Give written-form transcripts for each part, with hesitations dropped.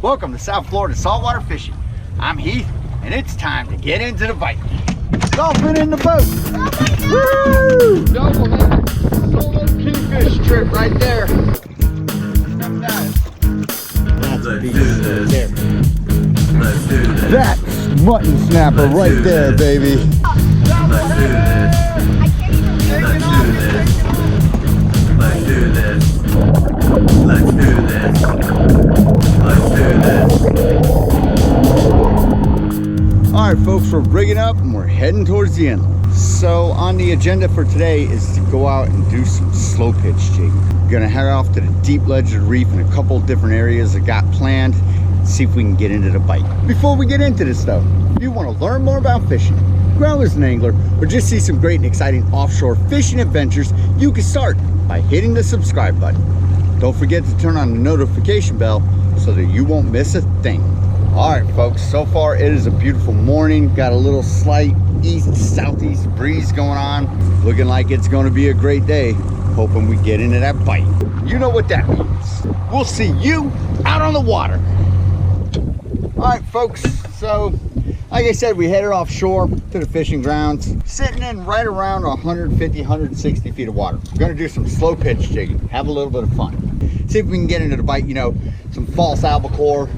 Welcome to South Florida saltwater fishing. I'm Heath, and it's time to get into the bite. Dolphin in the boat. Woo! Double solo kingfish trip right there. Let's do this. Let's do this. That's mutton snapper right there, baby. Let's do this. Let's do this. Let's do this. Let's do this. Let's do this. All right, folks, we're rigging up and we're heading towards the inlet. So on the agenda for today is to go out and do some slow pitch jigging. We're gonna head off to the deep ledge of the reef in a couple of different areas that got planned. See if we can get into the bite. Before we get into this though, if you want to learn more about fishing, grow as an angler, or just see some great and exciting offshore fishing adventures, you can start by hitting the subscribe button. Don't forget to turn on the notification bell so that you won't miss a thing. All right, folks, so far it is a beautiful morning. Got a little slight east-southeast breeze going on. Looking like it's going to be a great day. Hoping we get into that bite. You know what that means. We'll see you out on the water. All right, folks, so like I said, we headed offshore to the fishing grounds, sitting in right around 150, 160 feet of water. We're gonna do some slow pitch jigging, have a little bit of fun. See if we can get into the bite, you know, some false albacore,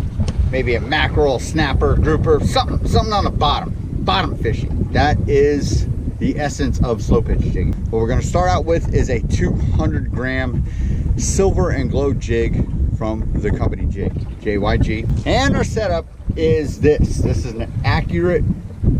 maybe a mackerel, snapper, grouper, something on the bottom fishing. That is the essence of slow pitch jigging. What we're gonna start out with is a 200-gram silver and glow jig from the company Jyg. And our setup is this. This is an Accurate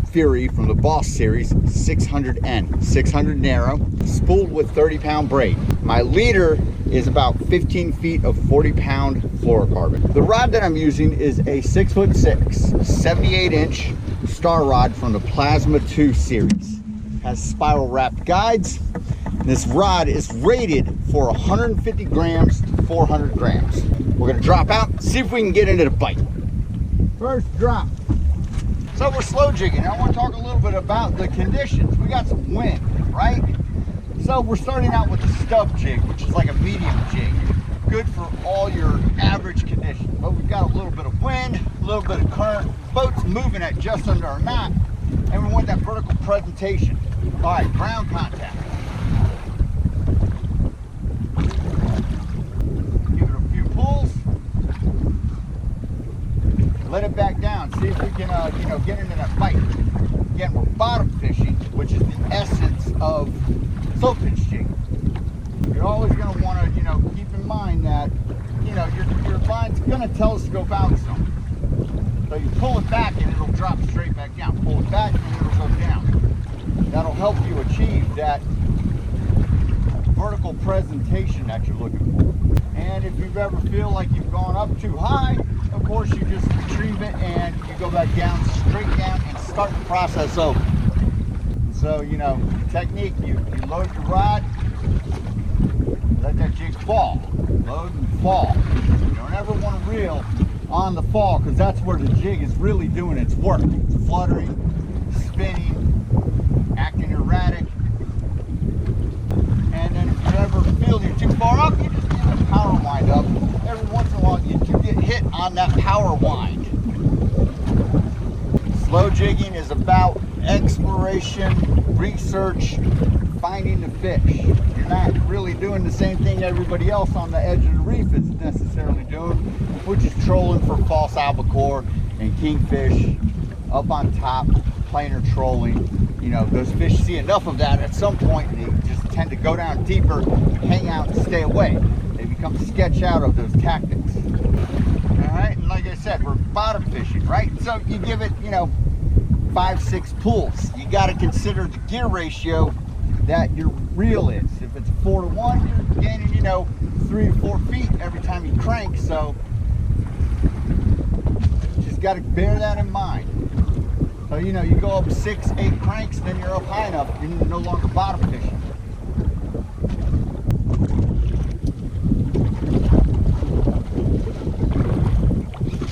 Fury from the Boss series 600N, 600 narrow, spooled with 30-pound braid. My leader is about 15 feet of 40-pound fluorocarbon. The rod that I'm using is a 6'6", 78-inch star rod from the Plasma 2 series. Has spiral wrapped guides. This rod is rated for 150 grams to 400 grams. We're gonna drop out, see if we can get into the bite. First drop. So we're slow jigging. I want to talk a little bit about the conditions. We got some wind, right? So we're starting out with a stub jig, which is like a medium jig. Good for all your average conditions. But we've got a little bit of wind, a little bit of current. Boat's moving at just under a knot, and we want that vertical presentation. All right, ground contact. Give it a few pulls. Let it back down. See if we can, get into that bite. Again, we're bottom fishing, which is the essence of slow pitch jigging. You're always going to want to, keep in mind that, your line's going to tell us to go bounce some. So you pull it back and it'll drop straight back down. Pull it back and it'll go down. That'll help you achieve that vertical presentation that you're looking for. And if you ever feel like you've gone up too high, of course you just retrieve it and you go back down, straight down, and start the process over. So, technique, you load your rod, let that jig fall, load and fall. You don't ever want to reel on the fall, because that's where the jig is really doing its work. It's fluttering, spinning, acting erratic. And then if you ever feel you're too far up, you just give a power wind up. Every once in a while you do get hit on that power wind. Slow jigging is about exploration, research, finding the fish. You're not really doing the same thing everybody else on the edge of the reef is necessarily doing, which is trolling for false albacore and kingfish up on top, planer trolling. Those fish see enough of that at some point and they just tend to go down deeper, hang out, and stay away. They become sketch out of those tactics. All right, and like I said, we're bottom fishing, right? So you give it, 5-6 pulls. You got to consider the gear ratio that your reel is. If it's 4 to 1, you're gaining, 3 to 4 feet every time you crank. So just got to bear that in mind. So, you go up 6, 8 cranks, then you're up high enough, you're no longer bottom fishing.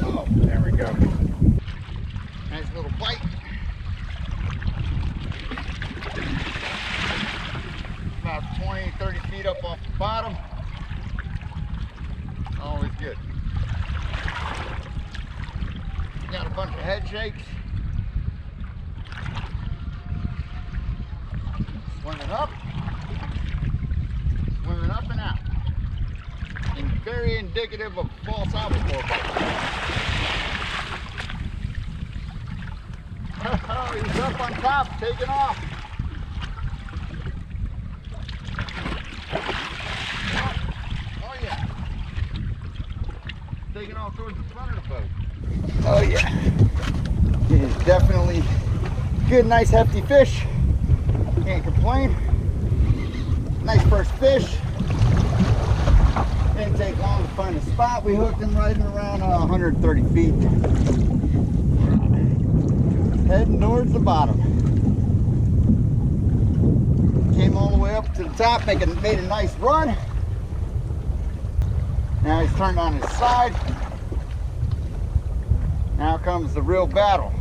Oh, there we go. Nice little bite. About 20, 30 feet up off the bottom. Always good. got a bunch of head shakes. Swimming up and out. And very indicative of false albacore bite. Oh, he's up on top, taking off. Oh yeah. Taking off towards the front of the boat. Oh yeah. It is definitely good, nice hefty fish. Can't complain. Nice first fish. Didn't take long to find a spot. We hooked him right around 130 feet. Heading towards the bottom. Came all the way up to the top, made a nice run. Now he's turned on his side. Now comes the real battle.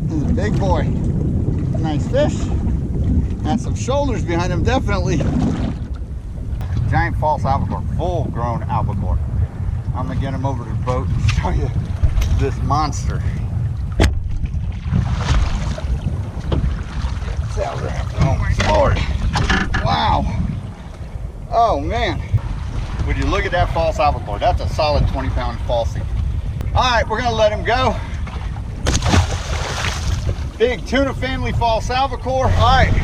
This is a big boy. Nice fish. Got some shoulders behind him, definitely. Giant false albacore, full grown albacore. I'm gonna get him over to the boat and show you this monster. Oh my Lord. Wow. Oh man. Would you look at that false albacore? That's a solid 20-pound falsie. All right, we're gonna let him go. Big tuna family false albacore. All right,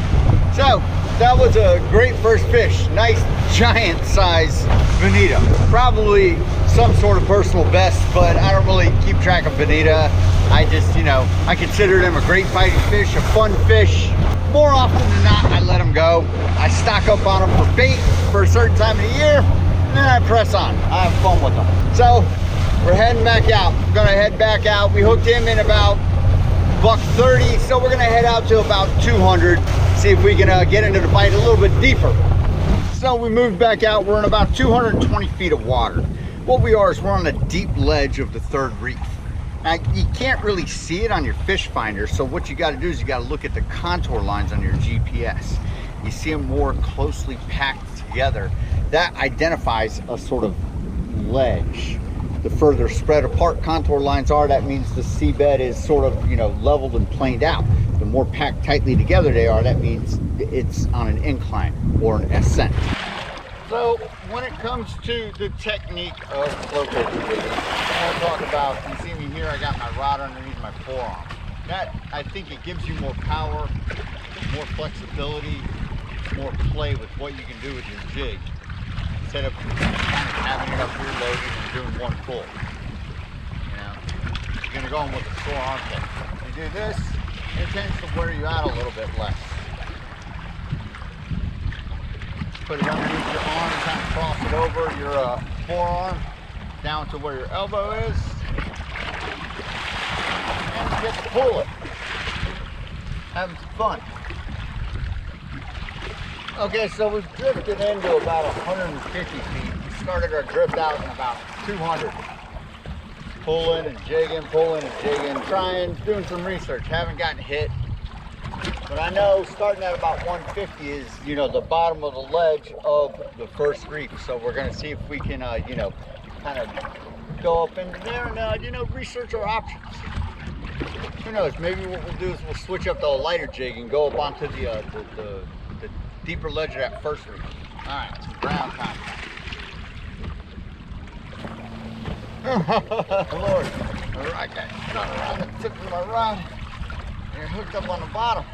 so that was a great first fish. Nice giant size bonita. Probably some sort of personal best, but I don't really keep track of bonita. I just, you know, I consider them a great fighting fish, a fun fish. More often than not, I let them go. I stock up on them for bait for a certain time of the year, and then I press on. I have fun with them. So we're heading back out. We're gonna head back out. We hooked him in about $130, so we're gonna head out to about 200, see if we can get into the bite a little bit deeper. So we moved back out. We're in about 220 feet of water. What we are is we're on a deep ledge of the third reef. Now, you can't really see it on your fish finder, so what you got to do is you got to look at the contour lines on your GPS. You see them more closely packed together. That identifies a sort of ledge. The further spread apart contour lines are, that means the seabed is sort of, you know, leveled and planed out. The more packed tightly together they are, that means it's on an incline or an ascent. So when it comes to the technique of slow pitch jigging, I want to talk about, you see me here, I got my rod underneath my forearm. That, I think it gives you more power, more flexibility, more play with what you can do with your jig. Instead of kind of having it up here loaded and doing one pull. You know, you're going to go in with a sore armpit. If you do this, it tends to wear you out a little bit less. Put it underneath your arm and kind of cross it over your forearm down to where your elbow is. And just pull it. Having some fun. Okay, so we've drifted into about 150 feet. We started our drift out in about 200. Pulling and jigging, trying, doing some research. Haven't gotten hit. But I know starting at about 150 is, you know, the bottom of the ledge of the first reef. So we're going to see if we can, you know, kind of go up into there and, you know, research our options. Who knows? Maybe what we'll do is we'll switch up to a lighter jig and go up onto the deeper ledge of that first reef. All right, some ground time. Lord, I got caught around the tip of my rod. And you're hooked up on the bottom.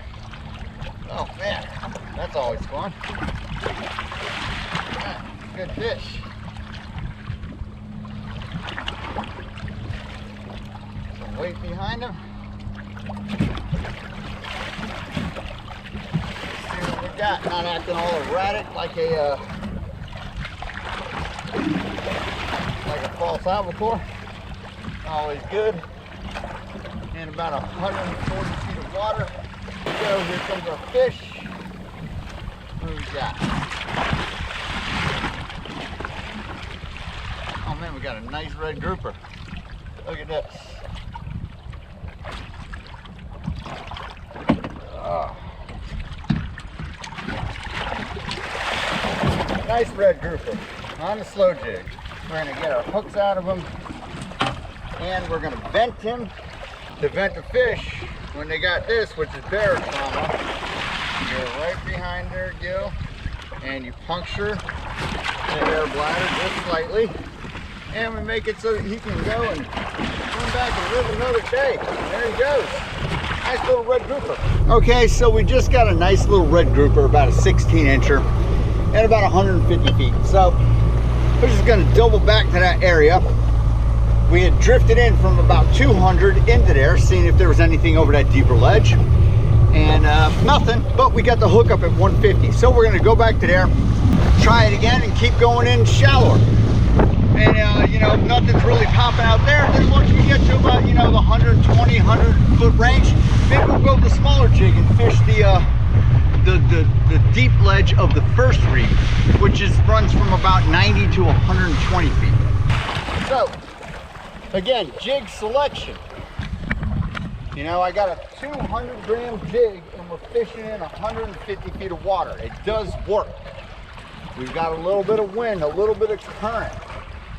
Oh man, that's always fun. Yeah, good fish. Some weight behind him. Let's see what we got. Not acting all erratic like a false albacore. Always good. In about 140 feet of water. So here comes our fish. What do we got? Oh man, we got a nice red grouper. Look at this. Oh. nice red grouper on the slow jig. We're gonna get our hooks out of him and we're gonna vent him to vent the fish when they got this, which is bear trauma. You go right behind their gill and you puncture the air bladder just slightly, and we make it so that he can go and come back and live another day. There he goes. Nice little red grouper. Okay, so we just got a nice little red grouper, about a 16-incher at about 150 feet. So we're just gonna double back to that area. We had drifted in from about 200 into there, seeing if there was anything over that deeper ledge, and nothing, but we got the hook up at 150. So we're gonna go back to there, try it again, and keep going in shallower. And you know, if nothing's really popping out there, then once we get to about, you know, the 120, 100 foot range, maybe we'll go with the smaller jig and fish the deep ledge of the first reef, which runs from about 90 to 120 feet. So again, jig selection. You know, I got a 200-gram jig and we're fishing in 150 feet of water. It does work. We've got a little bit of wind, a little bit of current.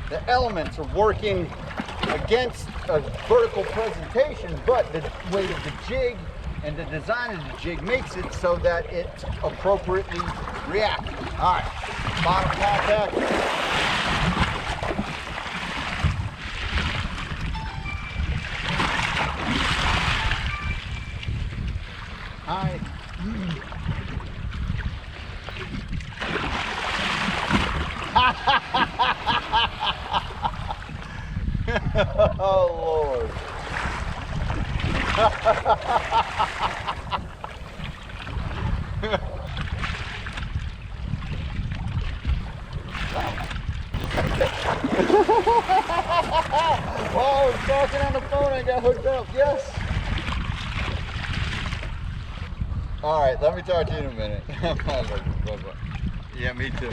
The elements are working against a vertical presentation, but the weight of the jig and the design of the jig makes it so that it's appropriately reacting. All right, bottom contact. Hi. Oh Lord. Oh, I was talking on the phone, I got hooked up, yes. All right, let me talk to you in a minute. Yeah, me too.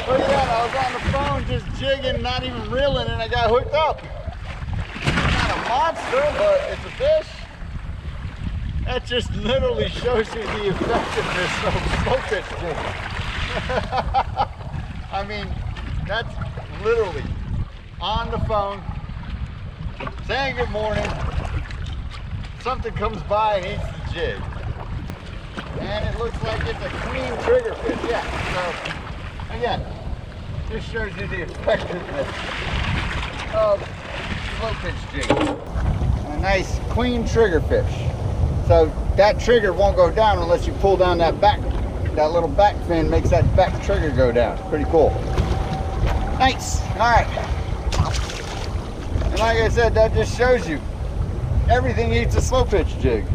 Look at that, I was on the phone just jigging, not even reeling, and I got hooked up. Not a monster, but it's a fish. That just literally shows you the effectiveness of slow pitch jigging. I mean, that's literally on the phone, saying good morning, something comes by and eats the jig. And it looks like it's a clean trigger fish, yeah. So, again, this shows you the effectiveness of slow pitch jigging. A nice clean trigger fish. So that trigger won't go down unless you pull down that little back fin makes that back trigger go down. Pretty cool. Nice. All right. And like I said, that just shows you everything eats a slow pitch jig.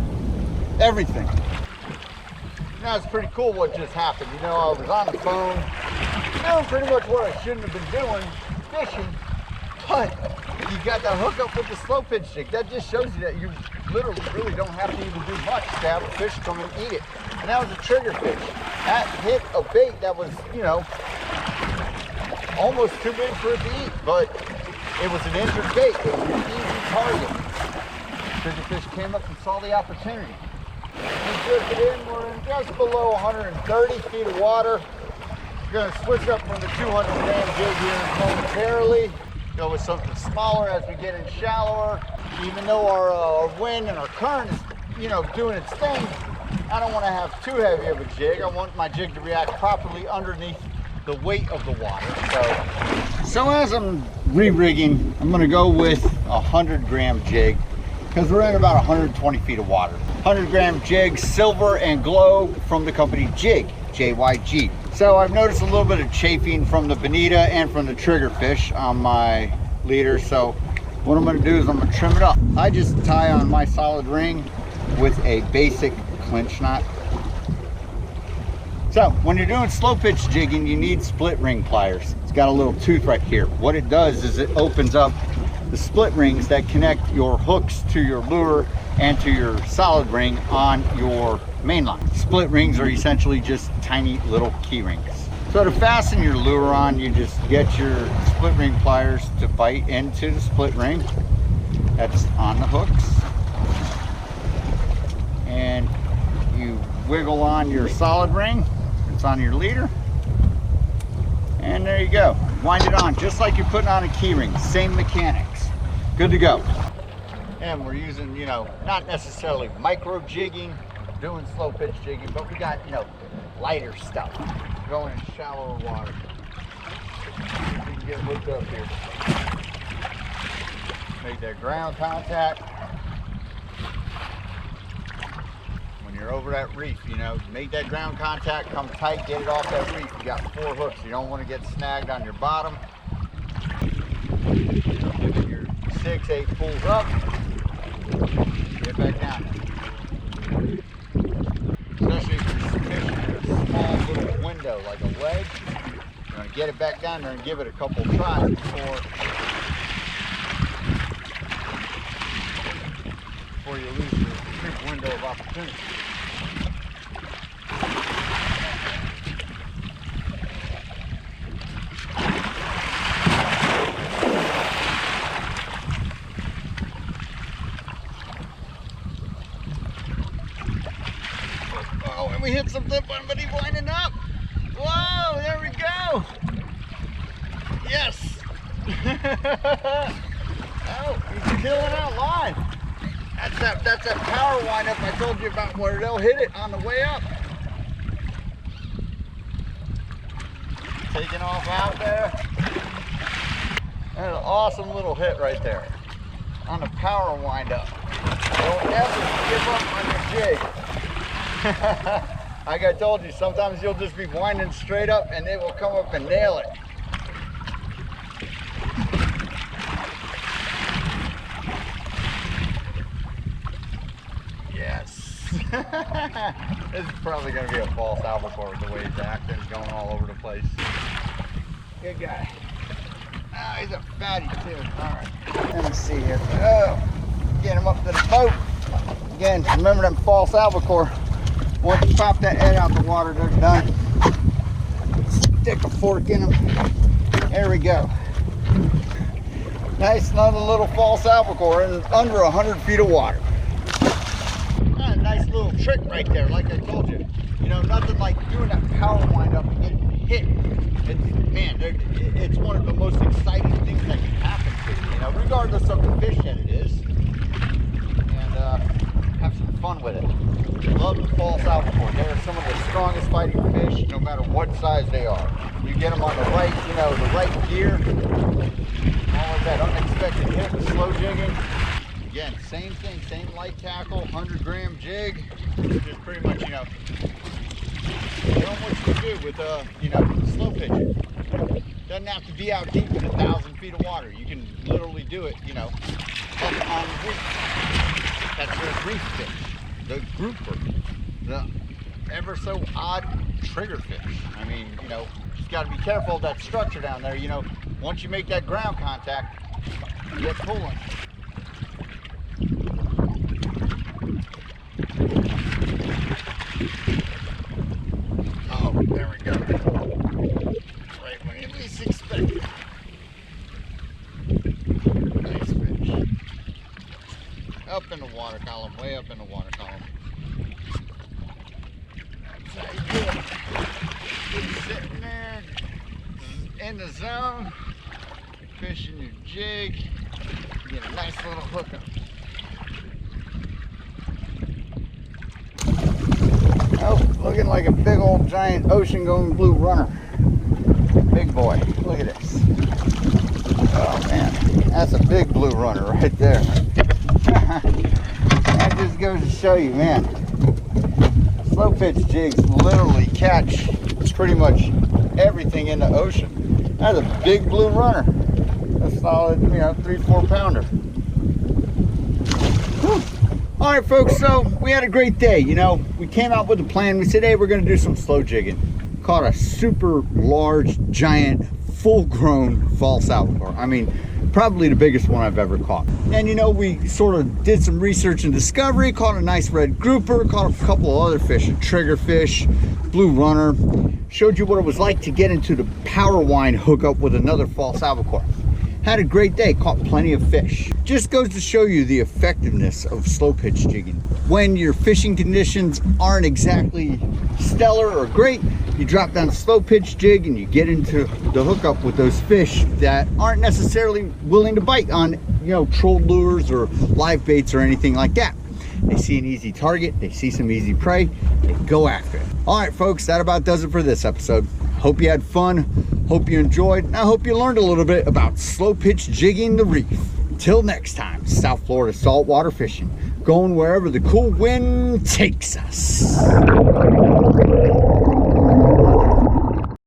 Everything. Now it's pretty cool what just happened. You know, I was on the phone, doing pretty much what I shouldn't have been doing, fishing, but you got the hook up with the slow pitch jig. That just shows you that you literally really don't have to even do much to have a fish come and eat it. And that was a trigger fish. That hit a bait that was, you know, almost too big for it to eat, but it was an injured bait. It was an easy target. Trigger fish came up and saw the opportunity. We drifted in, we're in just below 130 feet of water. We're gonna switch up from the 200-gram jig here momentarily. Go with something smaller as we get in shallower. Even though our wind and our current is, you know, doing its thing, I don't want to have too heavy of a jig. I want my jig to react properly underneath the weight of the water. So as I'm re-rigging, I'm gonna go with a 100-gram jig because we're in about 120 feet of water. 100-gram jig, silver and glow from the company Jyg, J-Y-G. So I've noticed a little bit of chafing from the bonita and from the trigger fish on my leader. So what I'm gonna do is I'm gonna trim it up. I just tie on my solid ring with a basic clinch knot. So when you're doing slow pitch jigging, you need split ring pliers. It's got a little tooth right here. What it does is it opens up the split rings that connect your hooks to your lure and to your solid ring on your main line. Split rings are essentially just tiny little key rings. So to fasten your lure on, you just get your split ring pliers to bite into the split ring that's on the hooks, and you wiggle on your solid ring. It's on your leader. And there you go. Wind it on just like you're putting on a key ring. Same mechanics. Good to go. And we're using, you know, not necessarily micro jigging, doing slow pitch jigging, but we got, you know, lighter stuff going in shallower water. See if we can get hooked up here. Make that ground contact. When you're over that reef, you know, make that ground contact, come tight, get it off that reef. You got 4 hooks. You don't want to get snagged on your bottom. Get your 6, 8 pulls up. Get back down. Especially if you're fishing in a small little window like a ledge, you're going to get it back down there and give it a couple tries before you lose your big window of opportunity. Oh, and we hit something, but he's winding up. Whoa, there we go. Yes. Oh, he's killing that line. That's that power wind up I told you about, where they'll hit it on the way up. Taking off out there. That's an awesome little hit right there on the power wind up. Don't ever give up on your jig. Like I told you, sometimes you'll just be winding straight up and it will come up and nail it. This is probably going to be a false albacore with the way he's acting. He's going all over the place. Good guy. Oh, he's a fatty too. Alright. Let me see here. Oh, get him up to the boat. Again, remember them false albacore. Once you pop that head out the water, they're done. Stick a fork in them. There we go. Nice another little false albacore in under 100 feet of water. Nice little trick right there, like I told you. You know, nothing like doing that power wind up and getting hit. It's one of the most exciting things that can happen to you, you know, regardless of the fish that it is. And have some fun with it. Love the false albacore. They're some of the strongest fighting fish, no matter what size they are. You get them on the right, you know, the right gear. All of that unexpected hit with slow jigging. Again, same thing, same light tackle, 100-gram jig. Just pretty much, you know what you do with, you know, slow pitch. Doesn't have to be out deep in 1,000 feet of water. You can literally do it, you know, up on the reef. That's the reef fish, the grouper, the ever so odd trigger fish. I mean, you know, just got to be careful of that structure down there. You know, once you make that ground contact, you get pulling. Oh, there we go. Right when you least expect it. Nice fish. Up in the water column, way up in the water column. That's how you do it. Just sitting there in the zone, fishing your jig, get a nice little hookup. Oh, looking like a big old giant ocean-going blue runner. Big boy. Look at this. Oh man, that's a big blue runner right there. That just goes to show you, man. Slow pitch jigs literally catch pretty much everything in the ocean. That's a big blue runner. A solid, you know, 3-4 pounder. Whew. All right, folks, so we had a great day. You know, we came out with a plan. We said, hey, we're going to do some slow jigging. Caught a super large, giant, full-grown false albacore. I mean, probably the biggest one I've ever caught. And, you know, we sort of did some research and discovery, caught a nice red grouper, caught a couple of other fish, a trigger fish, blue runner. Showed you what it was like to get into the power wind hookup with another false albacore. Had a great day, caught plenty of fish. Just goes to show you the effectiveness of slow pitch jigging. When your fishing conditions aren't exactly stellar or great, you drop down a slow pitch jig and you get into the hookup with those fish that aren't necessarily willing to bite on, you know, troll lures or live baits or anything like that. They see an easy target, they see some easy prey, they go after it. All right, folks, that about does it for this episode. Hope you had fun, hope you enjoyed, and I hope you learned a little bit about slow pitch jigging the reef. Till next time, South Florida saltwater fishing, going wherever the cool wind takes us.